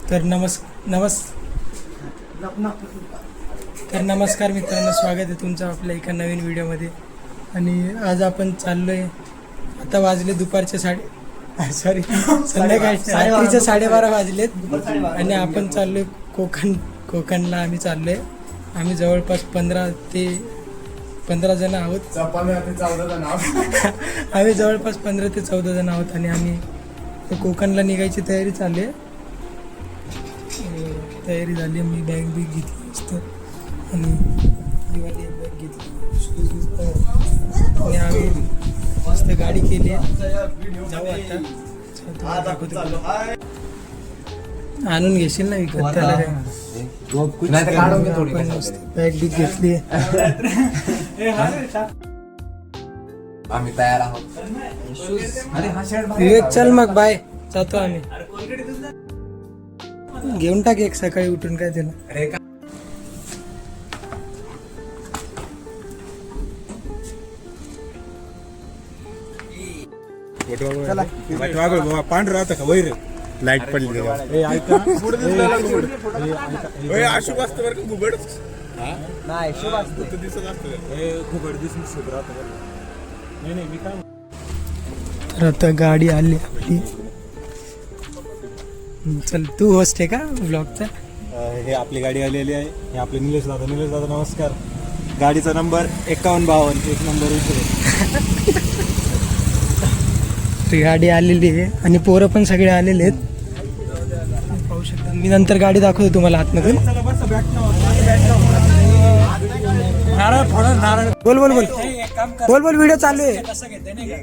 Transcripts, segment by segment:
तर नमस्कार मित्रांनो, स्वागत आहे तुमचं आपल्या एका नवीन व्हिडिओमध्ये. आणि आज आपण चाललोय, आता वाजले दुपारचे संध्याकाळी रात्रीचे 12:30 वाजलेत आणि आपण चाललोय कोकणला. आम्ही चाललोय, आम्ही जवळपास 15 जण आहोत. आम्ही जवळपास 15 ते 14 जण आहोत आणि आम्ही कोकणला निघायची तयारी चालली आहे. तयारी झाली. मी बॅग घेतली मस्त आणि दिवाळी बॅग घेतली आणि आम्ही मस्त गाडी केली आहे. जाऊ आता. आणून घेशील ना विकत त्याला? बॅग बी घेतली. आम्ही तयार आहोत. विवेक चल मग, बाय, जातो आम्ही. घेऊन टाक एक सकाळी उठून, काय त्याला. पांढर राहतं का वैर? लाईट पडली. अशुभ असतं बरं का? घुबड नाही, शुभ असतं. दिसत असतं घुबड दिसून शुभ राहतं. नाही मी काय. तर आता गाडी आली आपली. चल, तू होस्ट आहे का ब्लॉगचा? हे आपली गाडी आलेली आहे. हे आपले निलेश दादा. नमस्कार. गाडीचा नंबर 5152. एक नंबर उचल. गाडी आलेली आहे आणि पोरं पण सगळे आलेले आहेत, पाहू शकता. मी नंतर गाडी दाखवतो तुम्हाला आतमधून. बोल व्हिडिओ चालू आहे. कसं घेते नाही का,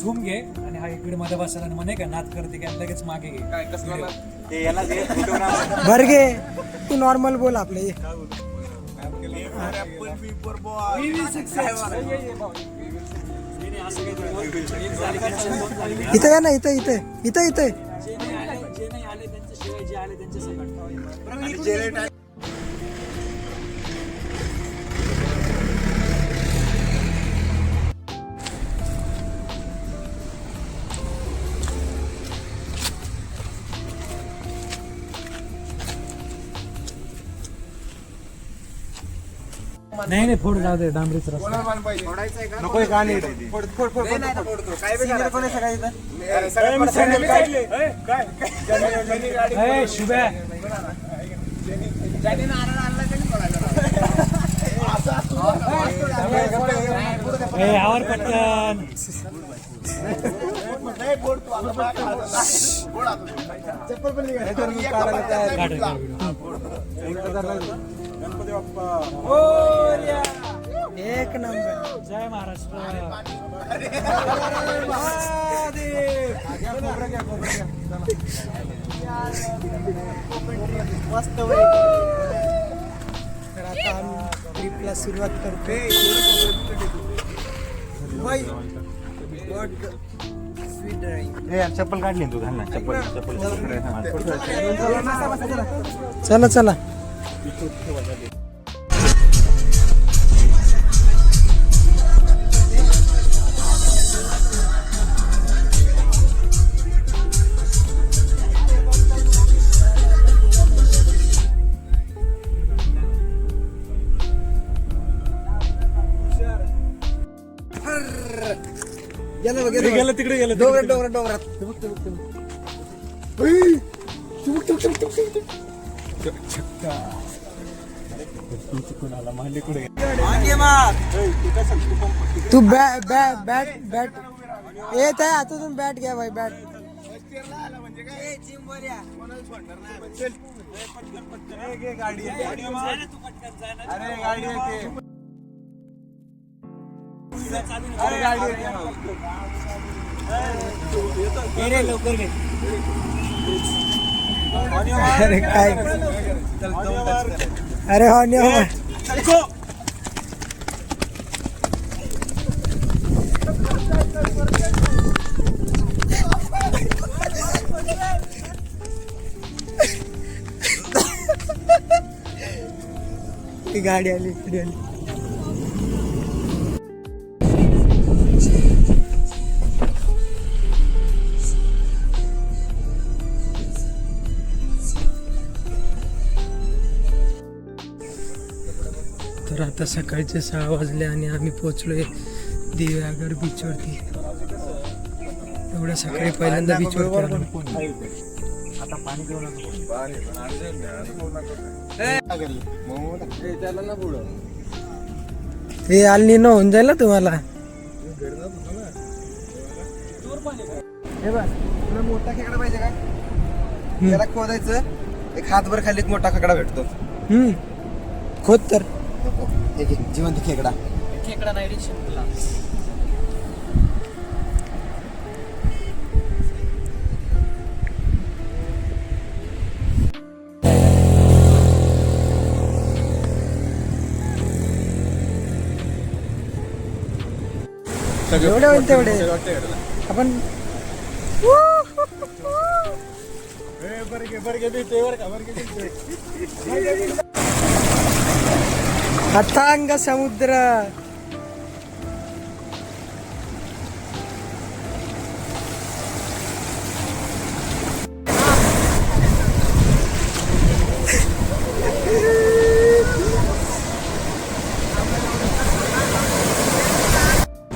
झूम घे आणि हा इकडे मध्ये बसायला आणि म्हणे का नाद करते काय, लगेच मागे घे. भर घे, तू नॉर्मल बोल आपले. इथं या ना, इथं. जे नाही आले त्यांच्याशिवाय जे आले त्यांच्या सगळं. नाही फोड जाऊ दे, डांबरीच रस्ता. नको गाणी. शुभ्या आवर पटकन. गणपती बाप्पा एक नंबर. जय महाराष्ट्र. तर आता आम्ही ट्रिपला सुरुवात करतोय. चप्पल काढली तू? घाल ना चप्पल. चला. गेलं तिकडे गेलं. डोंगरात. तू बॅट येत आहे हातातून. बॅट घ्या भाई, बॅट. लवकर घे. अरे काय, अरे हो नाही. गाडी आली. आता सकाळचे 6 वाजले आणि आम्ही पोचलोय दिव्यागर बीचवरती. एवढ्या सकाळी पहिल्यांदा बीचवरती आलो. आता पाणी घेऊन हे आलनी न होऊन जाईल ना तुम्हाला. हे बघ तुला मोठा खेकडा पाहिजे का? त्याला खोदायचं, एक हातभर खाली एक मोठा खेकडा भेटतो. खोद तर. हे घे, जिवंत खेकडा. खेकडा नाही रे शिंपला. जेवढे होईल तेवढे आपण. अथांग समुद्र.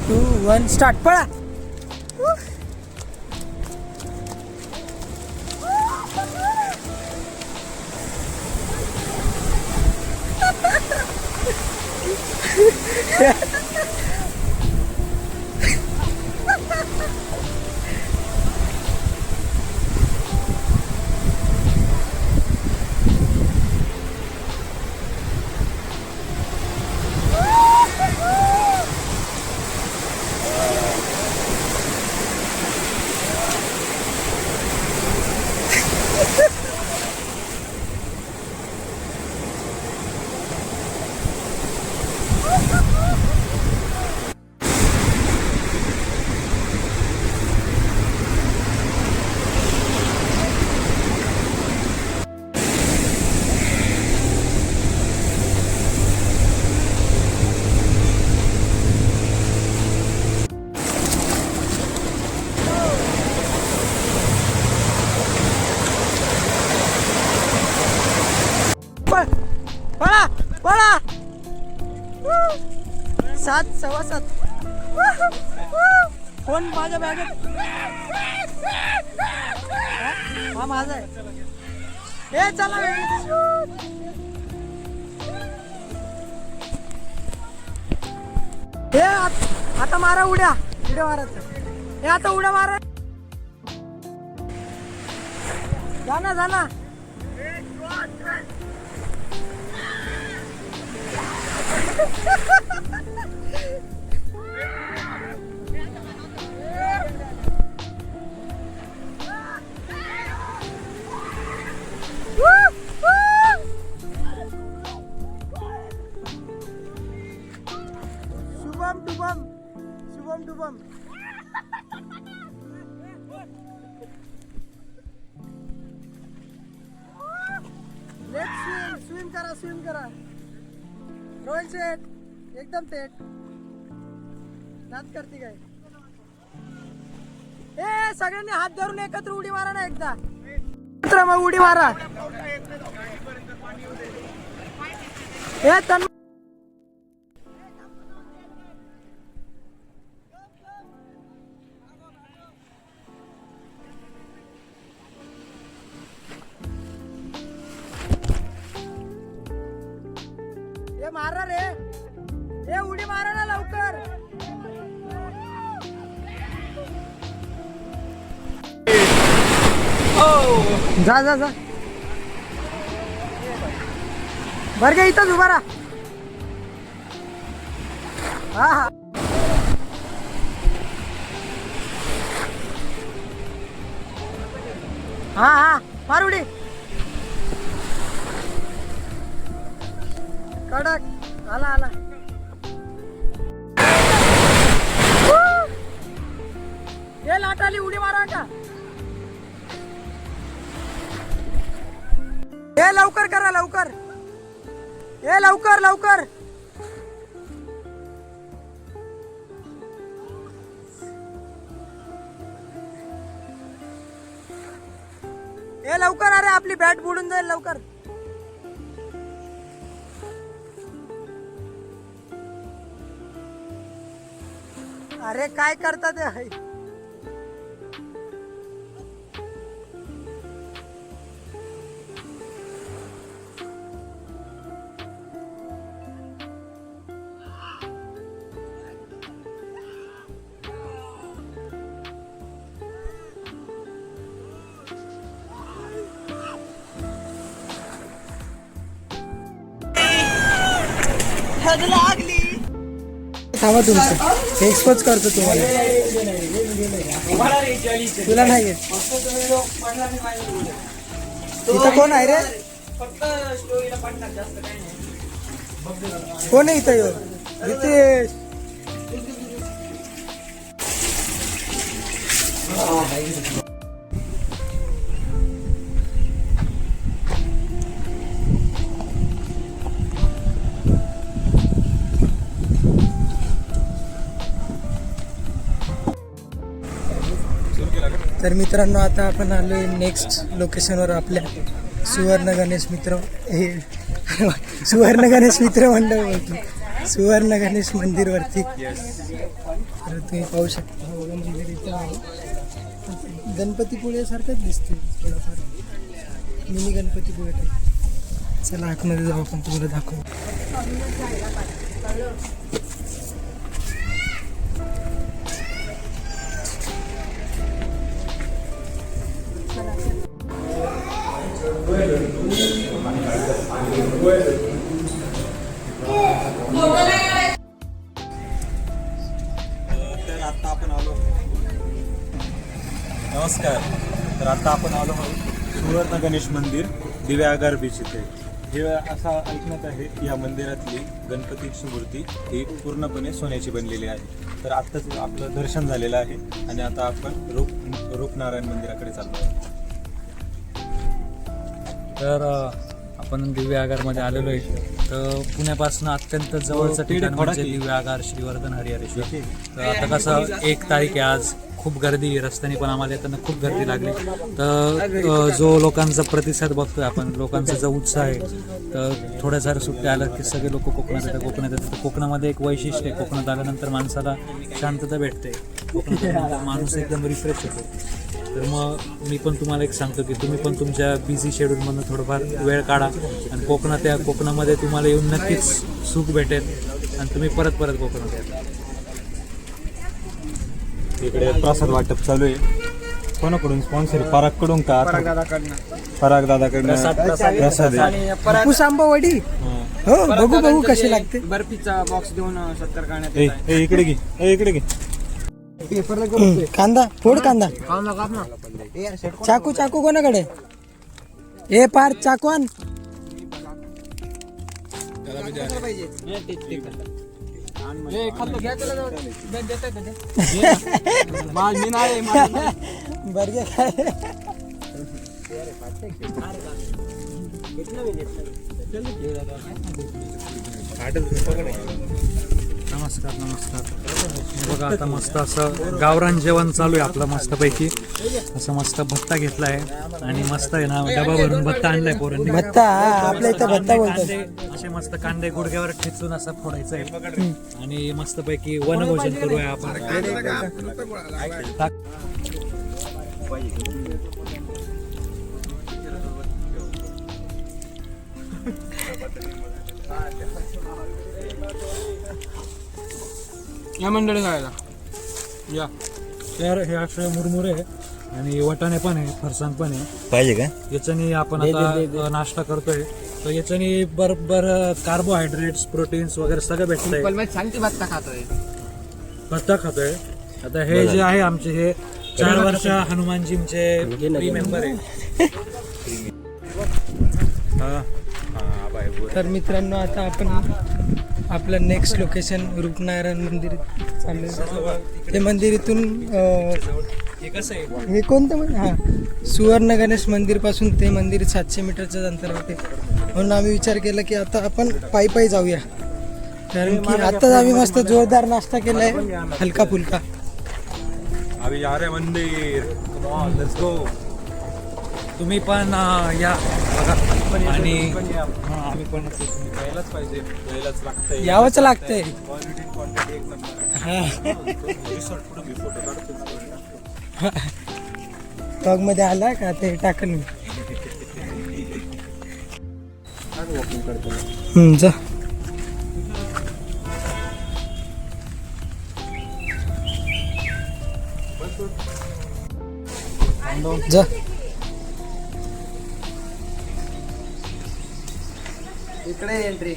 Two one start. पळा. पळा पळा. 7 7:15. फोन माझ्या बॅगेत. हा माझा आहे. हे चला हे आता मारा उड्या. उड्या मारायचं. हे आता उड्या मारा. जाना जाना. शुभम शुभम. लेट्स स्विम करा. रोहित शेट एकदम थेट. नाच करते काय. ए सगळ्यांनी हात धरून एकत्र उडी मारा ना एकदा. मग उडी मारा. हे तन हे मारा रे. हे उडी मारा ना लवकर. जा जा जा. बर गे इथंच उभा राहा. हा हा. हा हा मार उडी. कडक आला आला. हे लाट आली. उडी मारा का. हे लवकर करा लवकर. हे लवकर लवकर. हे लवकर. अरे आपली बॅट बुडून जाईल लवकर. अरे काय करतात हे? थांबा तुमचं एक्सपोज करतो तुम्हाला. तुला नाही येत. इथं कोण आहे रे? कोण आहे इथं? रितेश. तर मित्रांनो आता आपण आलोय नेक्स्ट लोकेशनवर आपल्या सुवर्ण गणेश मित्र हे सुवर्ण गणेश मित्र मंडळ बोलतो सुवर्ण गणेश मंदिरवरती. तर तुम्ही पाहू शकता मंदिर इथं आहे. गणपतीपुळ्यासारखंच दिसते थोडंफार मिनी गणपतीपुळे टाईप. चला आतमध्ये जाऊ आपण तुम्हाला दाखवू. नमस्कार. तर आता आपण आलो आहोत सुवर्ण गणेश मंदिर दिव्यागार बीच इथे. हे असा ऐकण्यात आहे की या मंदिरातली गणपतीची मूर्ती ही पूर्णपणे सोन्याची बनलेली आहे. तर आत्ताच आपलं दर्शन झालेलं आहे आणि आता आपण रूपनारायण मंदिराकडे चाललो आहोत. तर आपण दिव्य आगारमध्ये आलेलो आहे. तर पुण्यापासून अत्यंत जवळचं ठिकाण म्हणजे दिव्य आगार श्रीवर्धन हरिहरेश्वर. तर आता कसं 1 तारीख आहे आज. खूप गर्दी रस्त्याने पण आम्हाला येताना खूप गर्दी लागली. तर जो लोकांचा प्रतिसाद बघतोय आपण लोकांचा जो उत्साह आहे तर थोड्या साऱ्या सुट्ट्या आल्या की सगळे लोक कोकणात येतात. तर कोकणामध्ये एक वैशिष्ट्य आहे. कोकणात आल्यानंतर माणसाला शांतता भेटते. कोकणात आल्यानंतर माणूस एकदम रिफ्रेश होतो. तर मग मी पण तुम्हाला एक सांगतो की तुम्ही पण तुमच्या बिझी शेड्यूलमधून थोडंफार वेळ काढा आणि कोकणामध्ये तुम्हाला येऊन नक्कीच सुख भेटेल आणि तुम्ही परत कोकणात या. इकडे प्रसाद वाटप चालू आहे. कोणाकडून स्पॉन्सर? परागकडून का? पराग दादाकडनं प्रसाद आहे. हापूस आंबा वडी. हो बघू कशी लागते. बर्फीचा बॉक्स देऊन 70 काढण्यात इकडे घे. इकडे घे. कांदा फोड. कांदा चाकू कोणाकडे? ए पार चाकू आण. बर्गे काय? नमस्कार. बघा आता मस्त असं गावरान जेवण चालू आहे आपलं मस्तपैकी. असं मस्त भत्ता घेतला आहे आणि मस्त आहे ना डबा भरून भत्ता आणलाय पोरांनी. भत्ता आपल्या इथं भत्ता बोलतात. असे मस्त कांदे गुडघ्यावर ठेचून असं फोडायचं आहे आणि मस्तपैकी वनभोजन करूया आपण. या मंडळी खायला या. तर हे असे मुरमुरे आहे आणि वाटाणे पण आहे, फरसाण पण आहे. पाहिजे का? याच्यानी आपण आता नाश्ता करतोय तर याच्यानी बरोबर कार्बोहायड्रेट्स प्रोटीन्स वगैरे सगळं भेटतंय. शांती भत्ता खातोय. भत्ता खातोय. आता हे जे आहे आमचे हे 4 वर्ष हनुमानजींचे मेंबर आहे. तर मित्रांनो आता आपण आपलं नेक्स्ट लोकेशन रूपनारायण मंदिर चाललं. ते मंदिर इथून हे कसं आहे हे कोणतं मंदिर? हां सुवर्ण गणेश मंदिर पासून ते मंदिर 700 मीटरच्या अंतरावरती. म्हणून आम्ही विचार केला की आता आपण पायी जाऊया. कारण की आताच आम्ही मस्त जोरदार नाश्ता केलाय हलका फुलका. अभी आ रहे मंदिर. Let's go. तुम्ही पण या बघा आणि आम्ही पण येतो. तुम्ही यायलाच पाहिजे, यायलाच लागतंय. यावंच लागतंय. क्वालिटी क्वांटिटी एक नंबर आहे. रिसॉर्ट पुढे मी फोटो काढतो. ब्लॉग मध्ये आला का ते टाकन मी. वॉकिंग करतो. जा जा. इकडे एंट्री.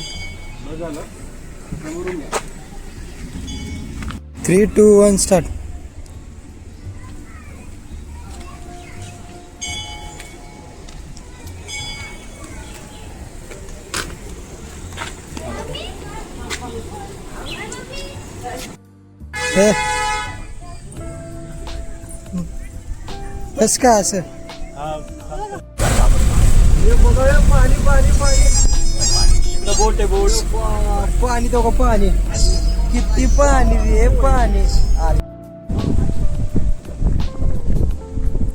3, 2, 1 स्टार्ट. बस का असं पाणी पाणी पाणी बोट आहे बोट. पाणी तो का पाणी किती पाणी रे पाणी.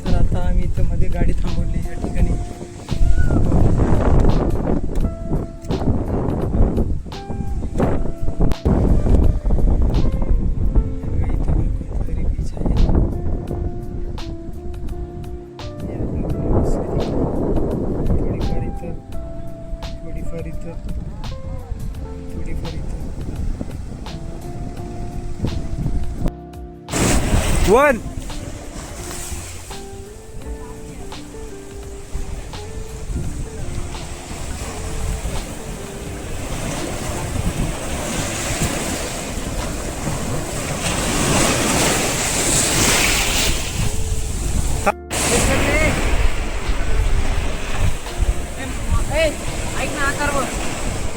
तर आता आम्ही इथं मध्ये गाडी थांबवली या ठिकाणी. इथं पण कोणतरी बीच आहे. थोडीफार इथं थोडीफार इथं थोडीफार इथं. वन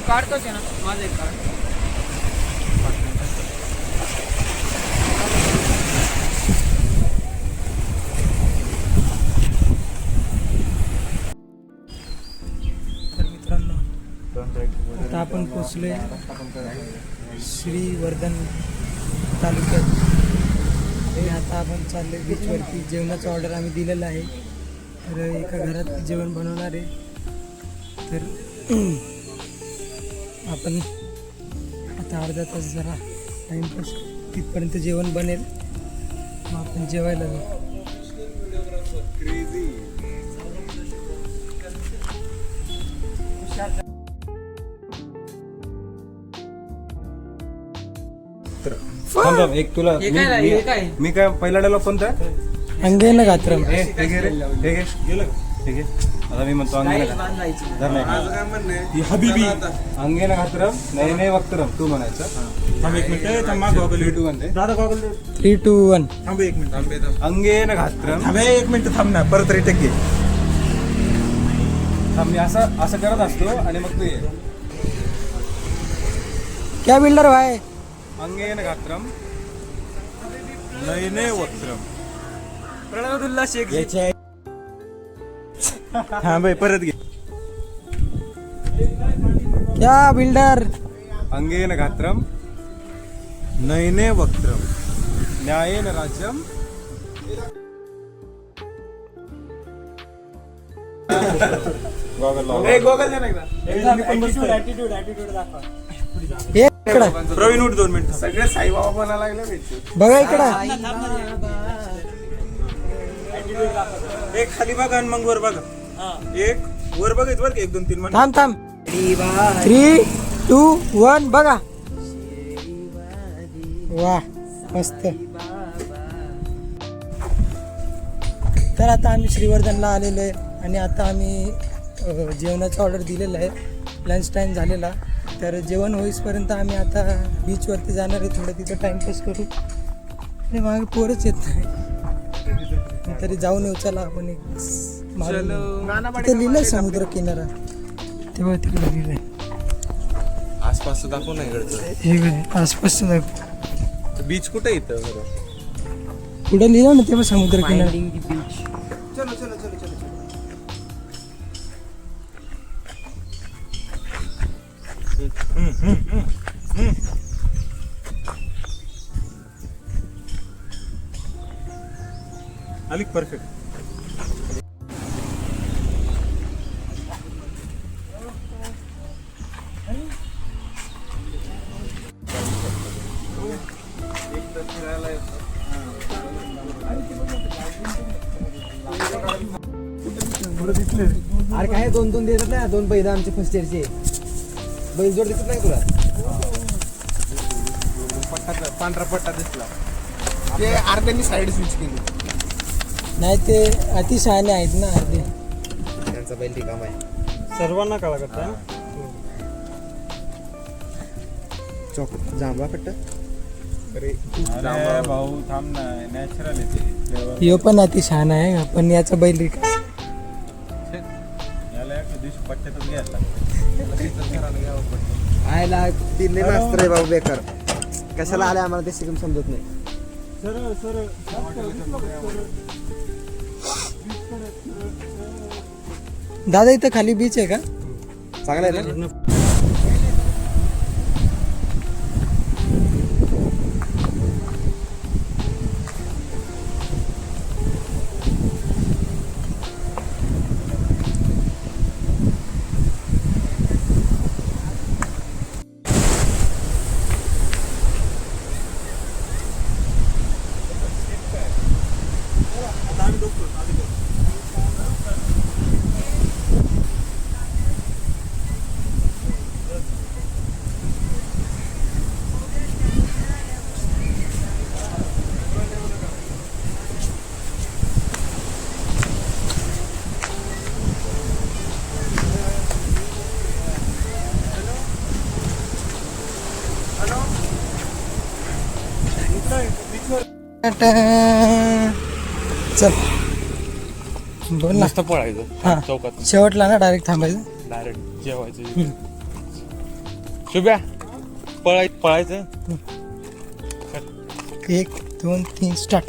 काढतोच आहे ना माझं एक कार्ड. तर मित्रांनो आता आपण पोचलोय श्रीवर्धन तालुक्यात आणि आता आपण चाललोय बीचवरती. जेवणाचं ऑर्डर आम्ही दिलेलं आहे. तर एका घरात जेवण बनवणार आहे. तर आपण आता अर्धा तास जरा टाईमपास तिथपर्यंत जेवण बनेल मग आपण जेवायला जाऊ. एक तुला हे काय हे काय मी काय पहिला डायलॉग कोणता आहे? अंगे न गात्रम. हे घे रे, हे घे. हे घे. आता मी म्हणतो अंगेन बांधायची. हबीबी. अंगेन घात्रम नाही नाही वक्त्रम तू म्हणायचं. थांब एक मिनिट. थांब माग गॉगल. 3, 2, 1 दादा गॉगल दे. 3, 2, 1. थांब एक मिनिट. अंगेन घात्रम. थांब एक मिनिट. थांब ना परत रिटेक घे. थांब मी असं असं करत असतो आणि मग तू ये. क्या बिल्डर भाई. अंगेन घात्रम नयने वक्त्रम. प्रणवदुल्ला शेख. हा भाई परत घे. क्या बिल्डर. अंगेन घात्रम नयने वक्त्रम. न्यायेन राज्यम गॉगल लाव. गोगल दे ना एकदा. हे इकडं प्रवीण उठ 2 मिनिट. सगळे साईबाबा बनायला लागले भेटते. बघा इकडं. एक खाली बघा आणि मग वर बघा. एक वर बघायचं बरं का 1, 2, 3 म्हणा. थांब थांब. 3, 2, 1 बघा. वा मस्त. तर आता आम्ही श्रीवर्धनला आलेलो आहे आणि आता आम्ही जेवणाचा ऑर्डर दिलेला आहे. लंच टाईम झालेला. तर जेवण होईसपर्यंत आम्ही आता बीचवरती जाणार आहे. थोडं तिथं टाईमपास करू. आणि मागे पोरच येत नाही तरी जाऊन येऊ. चला आपण एक मारून येऊ. तिथे लिहिलंय समुद्र किनारा. तेव्हा तिकडे लिहिलंय. आसपास दाखव ना इकडचं. हे बघ, आसपासचं दाखव. बीच कुठे इथं पुढे लिहिलं ना तेव्हा समुद्र किनारा. चलो चलो चलो चलो आली परफेक्ट. अरे काय 2-2 देतात ना, 2 बैल आमचे फर्स्ट इयरचे बैलजोड दिसत नाही तुला? पांढरा पट्टा दिसला ते अर्ध्यांनी साईड स्विच केली. नाही ते अतिशहाणे आहेत ना अर्धे. त्यांचा बैल रिकामा आहे. सर्वांना कळा करता चौक जांभळा पट्टा. अरे भाऊ थांब ना, नॅचरल येते यो पण अतिशहाणा आहे पण याचा बैल रिका याला एक दिवशी पट्ट्यातच घ्यायला आयला दिले मास्तर आहे भाऊ बेकार. कशाला आले आम्हाला ते शिकून समजत नाही. दादा इथं खाली बीच आहे का? चांगलं आहे ना. चल बोल ना. पळायचं हा शेवटला ना डायरेक्ट थांबायचं. डायरेक्ट जेवायचं. शुभ्या पळायचं. 1 2 3 स्टार्ट.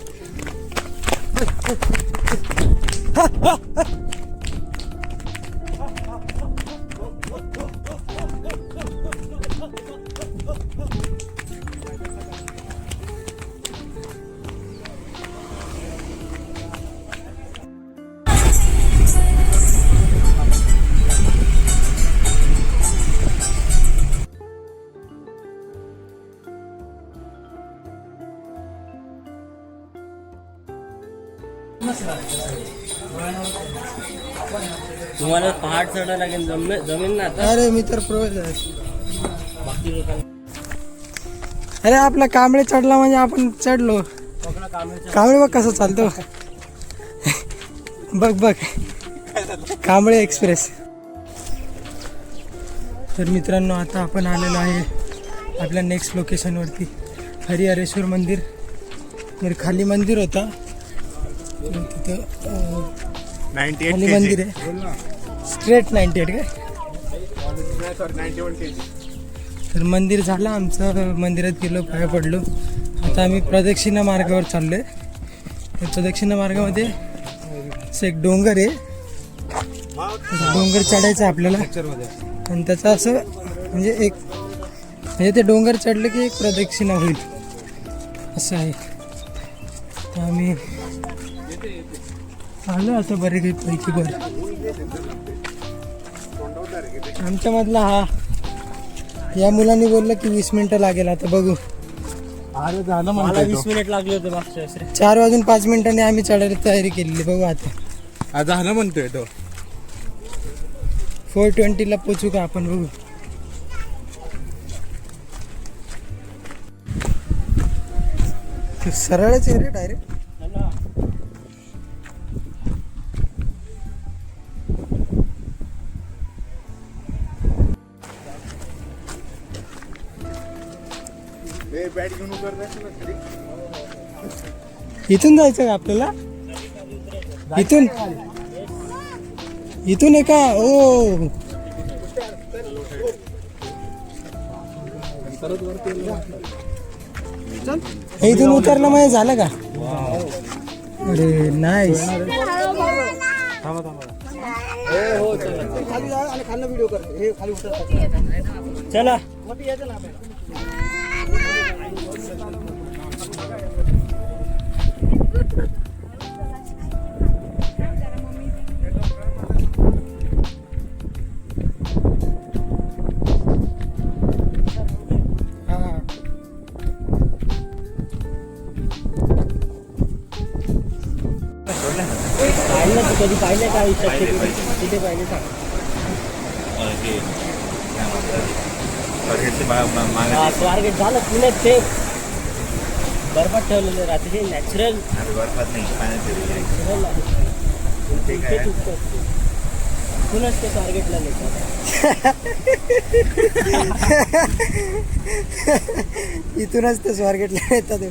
तुम्हाला पहाड चढायला लागेल, जमीन ना आता. अरे मी तर प्रो. अरे आपला कांबळे चढला म्हणजे आपण चढलो. कांबळे बघ कसं चालतो. बघ बघ कांबळे एक्सप्रेस. तर मित्रांनो आता आपण आलेलो आहे आपल्या नेक्स्ट लोकेशनवरती, हरिहरेश्वर मंदिर. तर खाली मंदिर होता तिथं खाली मंदिर आहे. स्ट्रेट 98 काय. तर मंदिर झालं आमचं. मंदिरात गेलो, पाया पडलो. आता आम्ही प्रदक्षिणा मार्गावर चाललोय. त्या प्रदक्षिणा मार्गामध्ये असं एक डोंगर आहे. डोंगर चढायचं आपल्याला आणि त्याचं असं म्हणजे ते डोंगर चढलं की एक प्रदक्षिणा होईल असं आहे. तर आम्ही आलो आता बरे काही पैकी बरं. आमच्या मधला हा या मुलांनी बोललं की 20 मिनिटं लागेल. आता बघू. अरे झालं मला 20 मिनिट लागले होते मागच्या वेळेस. 4 वाजून 5 मिनिटांनी आम्ही चढायला तयारी केलेली. बघू आता झालं म्हणतोय तो. 420 पोचू का आपण. बघू. सरळच आहे रे डायरेक्ट. इथून जायचं का आपल्याला? इथून आहे का? ओ इथून उतरलं म्हणजे झालं का? अरे नाईस. खाली व्हिडिओ कर. हे खाली उतर. चला सांग ना तू कधी पाहिले का आयुष्यात कुठे पाहिले सांग. स्वारगेट झालं पुण्यात ते बर्फात ठेवलेलं रात्री नॅचरल पुण्यात ते स्वारगेटला नेतात. इथूनच ते स्वारगेटला येतात.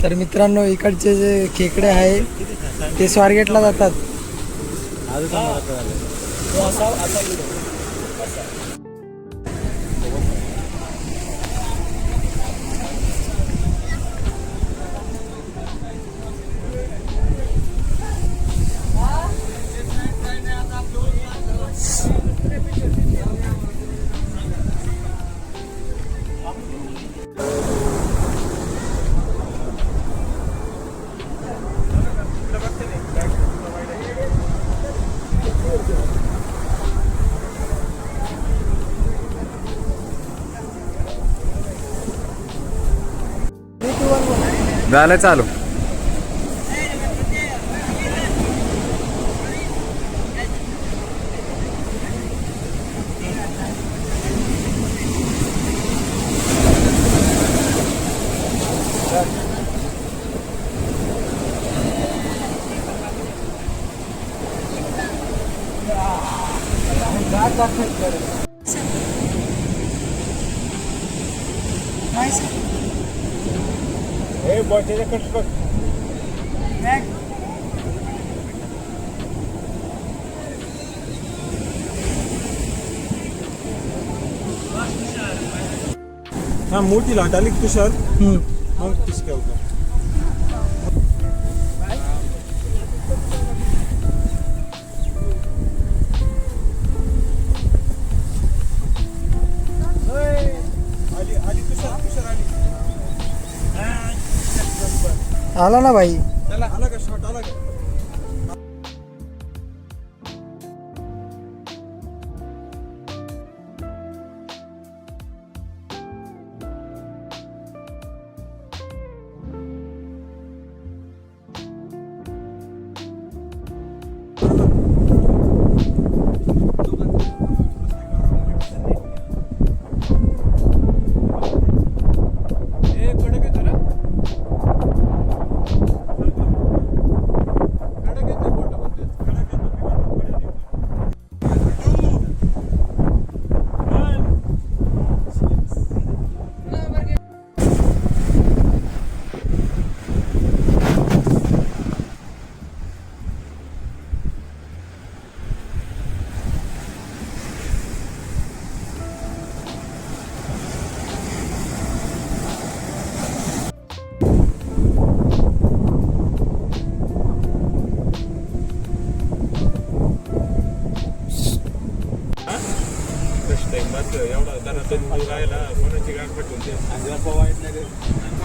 तर मित्रांनो, इकडचे जे खेकडे आहे ते स्वारगेटला जातात. तो असा व्हिडिओ झालं चालू. हा मोठी लाट आली की तुषार मग किसक्या होतं. आला ना भाई. आला का शॉट आला का.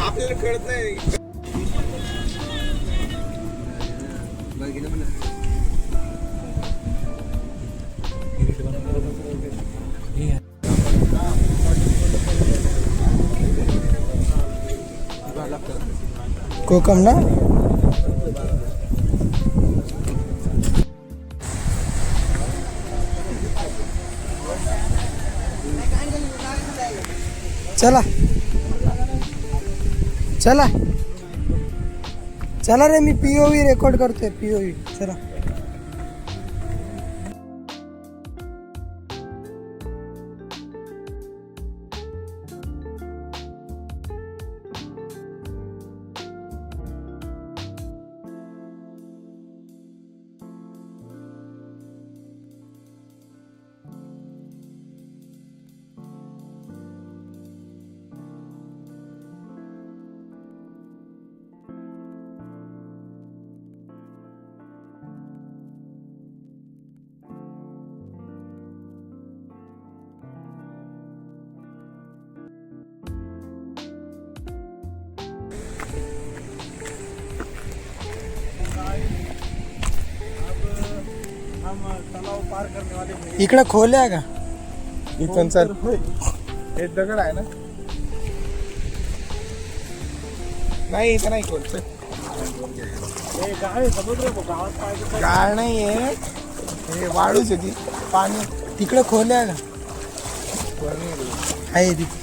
आपल्याला कळत नाही. कोकम ना. चला चला चला रे, मी POV रेकॉर्ड करतोय. POV चला. तलाव पार करने वाले इकडे खोल्या का. इथून चल. हे दगड आहे ना? नाही इथं नाही खोल. गाळ नाहीये, हे वाळूच आहे ती. पाणी तिकडं खोल्या का आहे तिथे.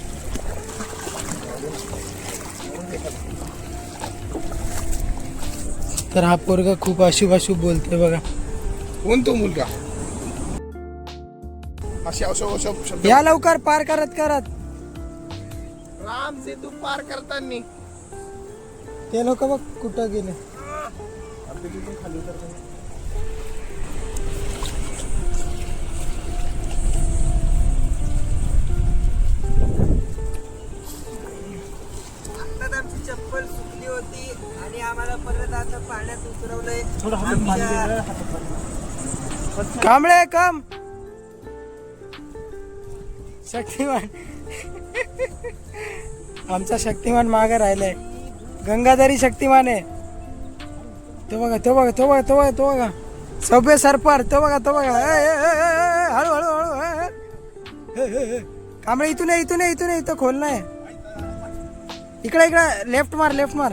तर हा पोरगा खूप अशुभ अशुभ बोलतोय बघा. कोण तो मुलगा? असे अशोक अशोक शब्द. या लवकर पार करत करत. राम सेतू पार करताना ते लोक बघ कुठं गेले. आमची चप्पल सुकली होती आणि आम्हाला परत आता पाण्यात उतरवलंय. कांबळे काम शक्तिमान. आमचा शक्तिमान मागे राहिलाय. गंगाधरी शक्तिमान आहे. तो बघा तो बघा तो बघा तो बघा तो बघा. सभ्य सरपार तो बघा तो बघा. हळू हळू हळू. कांबळे इथून ये इथून ये इथून ये. इथं खोल नाही. इकडे इकडे लेफ्ट मार लेफ्ट मार.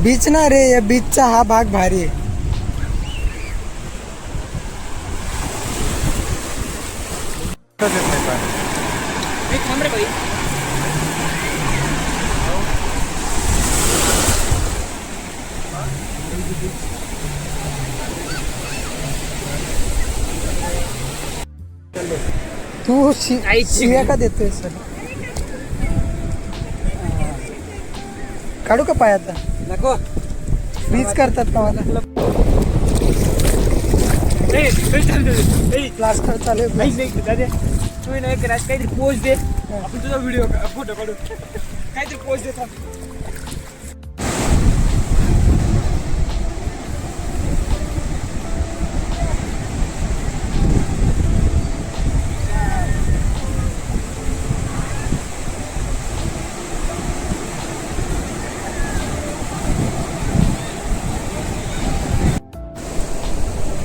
बीच ना रे. या बीचचा हा भाग भारी आहे. तू शिव्या का देतोय सर? काढू का पाय आता? नको. फ्रीज करतात का मला? प्लास्टर चालू आहे. तुम्ही नाही करायचं, काहीतरी पोस्ट दे. आपण तुझा व्हिडिओ फोटो काढू. काहीतरी पोस्ट देतात.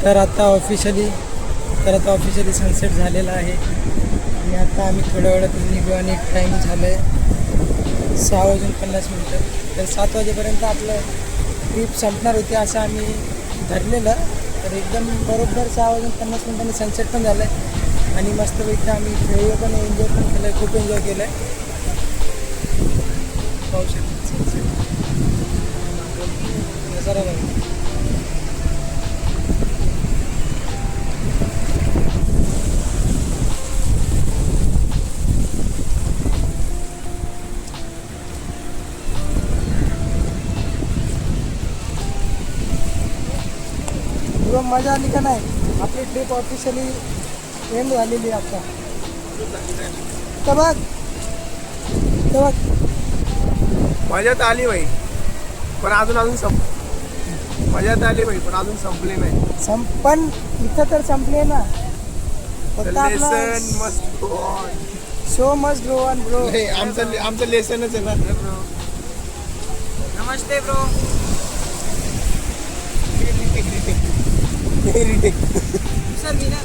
तर आता ऑफिशियली सनसेट झालेला आहे आणि आता आम्ही थोड्या वेळात निघू आणि टाईम झालं आहे 6:50. तर 7 वाजेपर्यंत आपलं ट्रिप संपणार होती असं आम्ही धरलेलं. तर एकदम बरोबर 6:50 सनसेट पण झालं आहे आणि मस्तपैकी आम्ही खेळलो पण, एन्जॉय पण केलं आहे. खूप एन्जॉय केलं आहे. पाहू शकतो सनसेट नजारा बघा. मजा आली का नाही? आपली ट्रिप ऑफिशियली एंड झालेली आहे आता. तर बघ मजात आली बाई, पण अजून मजात आली बाई, पण अजून संपली नाही. पण इथं तर संपले ना. फक्त आपला must go on. Show must go on bro. आमचं लेसनच आहे ना. नमस्ते ब्रो. सर मी ना